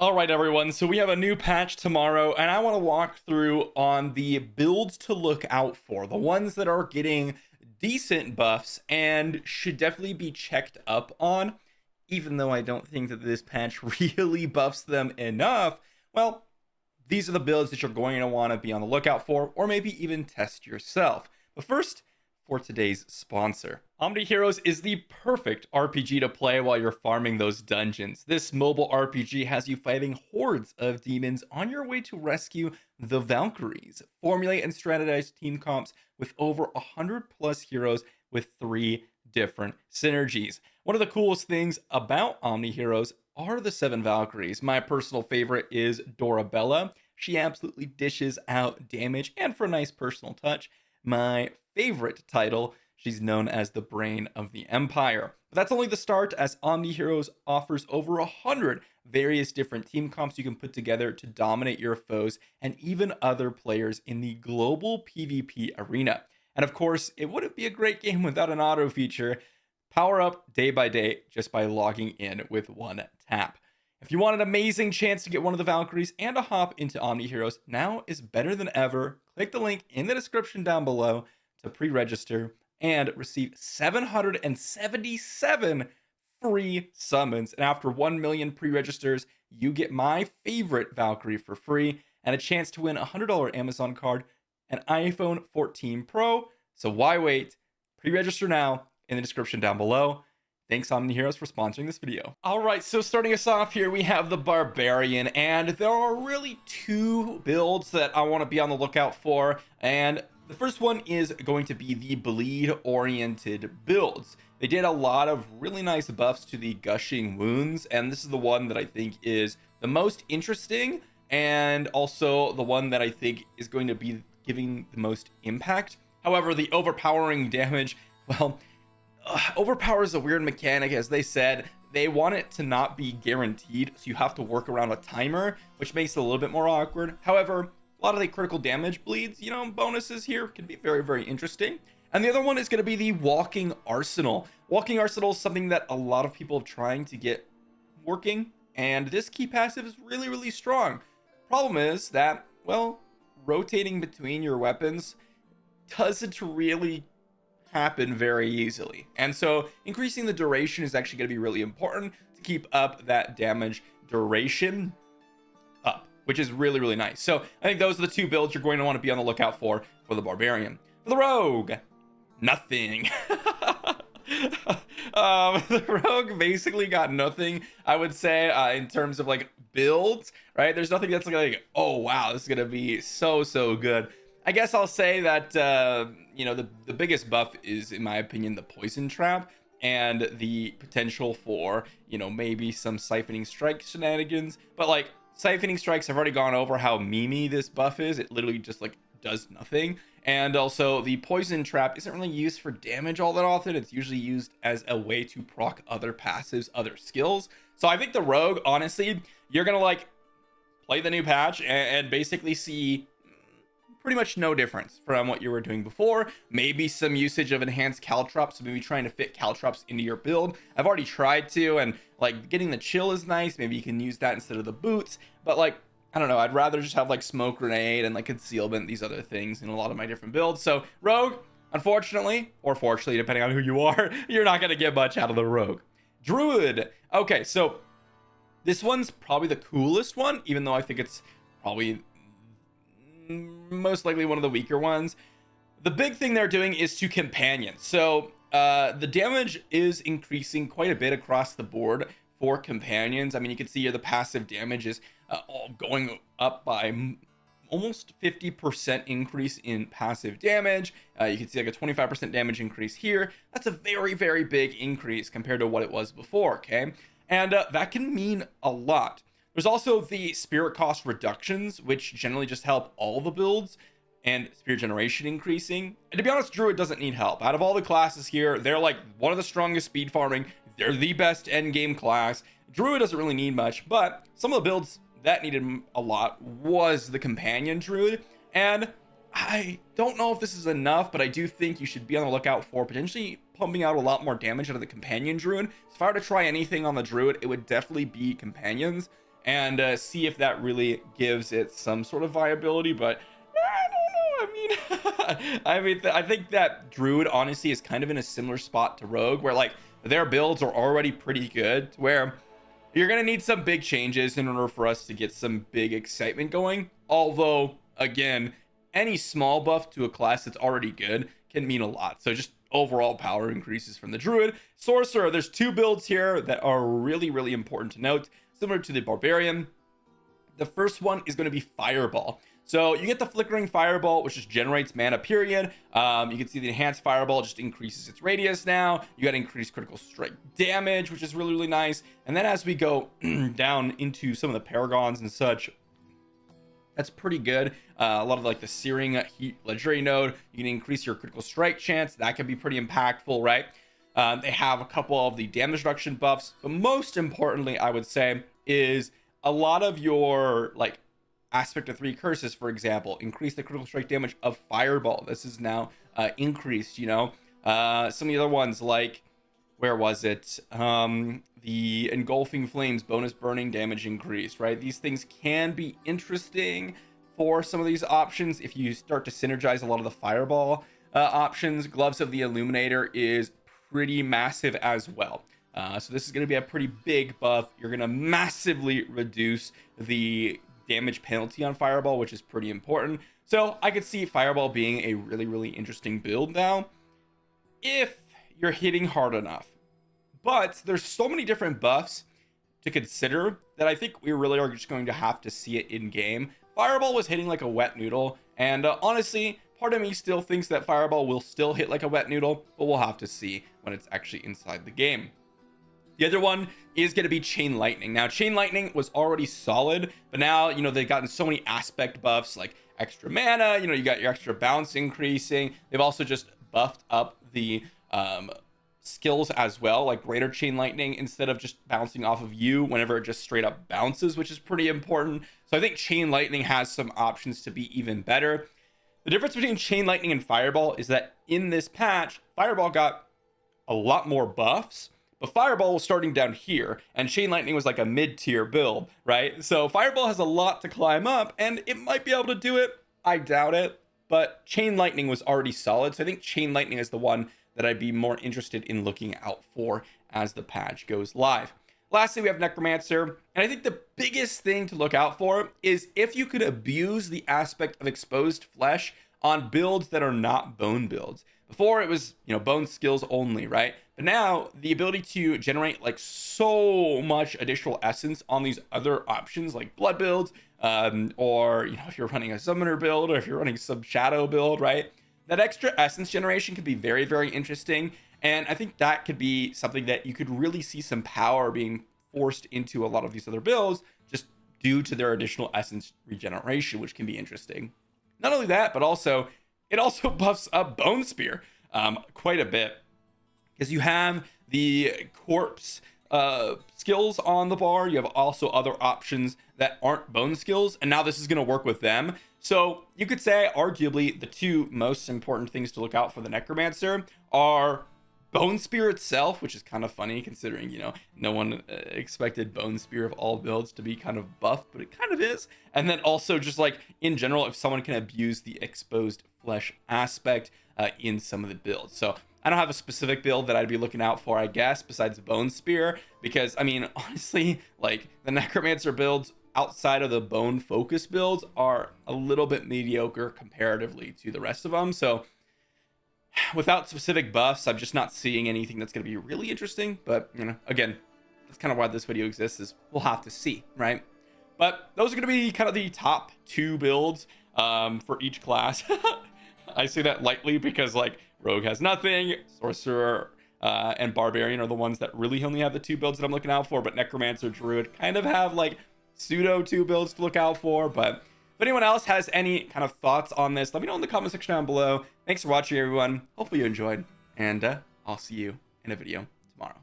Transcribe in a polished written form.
All right, everyone. So we have a new patch tomorrow, and I want to walk through on the builds to look out for, the ones that are getting decent buffs and should definitely be checked up on, even though I don't think that this patch really buffs them enough. Well, these are the builds that you're going to want to be on the lookout for, or maybe even test yourself. But first, for today's sponsor. Omni Heroes is the perfect RPG to play while you're farming those dungeons. This mobile RPG has you fighting hordes of demons on your way to rescue the Valkyries. Formulate and strategize team comps with over 100 plus heroes with 3 different synergies. One of the coolest things about Omni Heroes are the 7 Valkyries. My personal favorite is Dorabella. She absolutely dishes out damage, and for a nice personal touch, my favorite title, she's known as the Brain of the Empire. But that's only the start, as Omni Heroes offers over 100 various different team comps you can put together to dominate your foes and even other players in the global PvP arena. And of course, it wouldn't be a great game without an auto feature. Power up day by day just by logging in with one tap. If you want an amazing chance to get one of the Valkyries and a hop into Omni Heroes, now is better than ever. Click the link in the description down below to pre-register and receive 777 free summons. And after 1 million pre-registers, you get my favorite Valkyrie for free and a chance to win a $100 Amazon card, an iPhone 14 Pro. So why wait? Pre-register now in the description down below. Thanks, Omni Heroes, for sponsoring this video. All right, so starting us off here, we have the Barbarian, and there are really 2 builds that I want to be on the lookout for, and the first one is going to be the bleed-oriented builds. They did a lot of really nice buffs to the gushing wounds, and this is the one that I think is the most interesting, and also the one that I think is going to be giving the most impact. However, the overpowering damage, well, overpower is a weird mechanic. As they said, they want it to not be guaranteed, so you have to work around a timer, which makes it a little bit more awkward. However, a lot of the critical damage bleeds, bonuses here can be very, very interesting. And the other one is going to be the Walking Arsenal. Walking Arsenal is something that a lot of people are trying to get working, and this key passive is really, really strong. Problem is that, well, rotating between your weapons doesn't really happen very easily, and so increasing the duration is actually going to be really important to keep up that damage duration up, which is really, really nice. So I think those are the 2 builds you're going to want to be on the lookout for the Barbarian. For the Rogue, nothing. The Rogue basically got nothing, I would say, in terms of like builds, right? There's nothing that's like, oh wow, this is gonna be so good. I guess I'll say that the biggest buff is, in my opinion, the poison trap and the potential for maybe some siphoning strike shenanigans. But like siphoning strikes, I've already gone over how memey this buff is. It literally just like does nothing. And also the poison trap isn't really used for damage all that often. It's usually used as a way to proc other passives, other skills. So I think the Rogue, honestly, you're gonna like play the new patch and basically see pretty much no difference from what you were doing before. Maybe some usage of enhanced caltrops, so maybe trying to fit caltrops into your build. I've already tried to, and like getting the chill is nice. Maybe you can use that instead of the boots, but like I don't know, I'd rather just have like smoke grenade and like concealment, these other things in a lot of my different builds. So Rogue, unfortunately, or fortunately, depending on who you are, you're not going to get much out of the Rogue. Druid. Okay, so this one's probably the coolest one, even though I think it's probably most likely one of the weaker ones. The big thing they're doing is to companions. So the damage is increasing quite a bit across the board for companions. I mean, you can see here the passive damage is all going up by almost 50% increase in passive damage. You can see like a 25% damage increase here. That's a very, very big increase compared to what it was before, okay? And that can mean a lot. There's also the spirit cost reductions, which generally just help all the builds, and spirit generation increasing. And to be honest, Druid doesn't need help. Out of all the classes here, they're like one of the strongest speed farming. They're the best end game class. Druid doesn't really need much, but some of the builds that needed a lot was the companion Druid. And I don't know if this is enough, but I do think you should be on the lookout for potentially pumping out a lot more damage out of the companion Druid. So if I were to try anything on the Druid, it would definitely be companions. and see if that really gives it some sort of viability. But I don't know. I think that Druid honestly is kind of in a similar spot to Rogue, where like their builds are already pretty good, where you're gonna need some big changes in order for us to get some big excitement going. Although, again, any small buff to a class that's already good can mean a lot. So just overall power increases from the Druid. Sorcerer, there's two builds here that are really, really important to note, similar to the Barbarian. The first one is going to be Fireball. So you get the Flickering Fireball, which just generates mana, period. You can see the Enhanced Fireball just increases its radius now. You got increased critical strike damage, which is really, really nice. And then as we go down into some of the Paragons and such, that's pretty good. A lot of like the Searing Heat Legendary node, you can increase your critical strike chance. That can be pretty impactful, right? They have a couple of the damage reduction buffs, but most importantly, I would say, is a lot of your like Aspect of 3 curses, for example, increase the critical strike damage of Fireball. This is now increased, you know. Some of the other ones, like, where was it? The Engulfing Flames bonus burning damage increase, right? These things can be interesting for some of these options if you start to synergize a lot of the Fireball options. Gloves of the Illuminator is pretty massive as well. So this is going to be a pretty big buff. You're going to massively reduce the damage penalty on Fireball, which is pretty important. So I could see Fireball being a really, really interesting build now if you're hitting hard enough. But there's so many different buffs to consider that I think we really are just going to have to see it in game. Fireball was hitting like a wet noodle, and honestly, part of me still thinks that Fireball will still hit like a wet noodle, but we'll have to see when it's actually inside the game. The other one is going to be Chain Lightning. Now, Chain Lightning was already solid, but now, you know, they've gotten so many aspect buffs like extra mana, you know, you got your extra bounce increasing. They've also just buffed up the skills as well, like Greater Chain Lightning instead of just bouncing off of you whenever it just straight up bounces, which is pretty important. So I think Chain Lightning has some options to be even better. The difference between Chain Lightning and Fireball is that in this patch, Fireball got a lot more buffs, but Fireball was starting down here, and Chain Lightning was like a mid-tier build, right? So Fireball has a lot to climb up, and it might be able to do it. I doubt it, but Chain Lightning was already solid, so I think Chain Lightning is the one that I'd be more interested in looking out for as the patch goes live. Lastly, we have Necromancer, and I think the biggest thing to look out for is if you could abuse the aspect of exposed flesh on builds that are not bone builds. Before it was, you know, bone skills only, right? But now the ability to generate like so much additional essence on these other options like blood builds, or, you know, if you're running a summoner build or if you're running some shadow build, right? That extra essence generation could be very, very interesting. And I think that could be something that you could really see some power being forced into a lot of these other builds just due to their additional essence regeneration, which can be interesting. Not only that, but also it also buffs up Bone Spear quite a bit, because you have the corpse skills on the bar. You have also other options that aren't bone skills, and now this is going to work with them. So you could say arguably the two most important things to look out for the Necromancer are Bone Spear itself, which is kind of funny considering, you know, no one expected Bone Spear of all builds to be kind of buffed, but it kind of is. And then also just like in general, if someone can abuse the exposed flesh aspect in some of the builds. So I don't have a specific build that I'd be looking out for, I guess, besides Bone Spear, because I mean, honestly, like the Necromancer builds outside of the bone focus builds are a little bit mediocre comparatively to the rest of them. So without specific buffs, I'm just not seeing anything that's going to be really interesting. But, you know, again, that's kind of why this video exists, is we'll have to see, right? But those are going to be kind of the top two builds for each class. I say that lightly because, like, Rogue has nothing, Sorcerer and Barbarian are the ones that really only have the two builds that I'm looking out for, but Necromancer, Druid kind of have, like, pseudo two builds to look out for. But if anyone else has any kind of thoughts on this, let me know in the comment section down below. Thanks for watching, everyone. Hopefully you enjoyed, and I'll see you in a video tomorrow.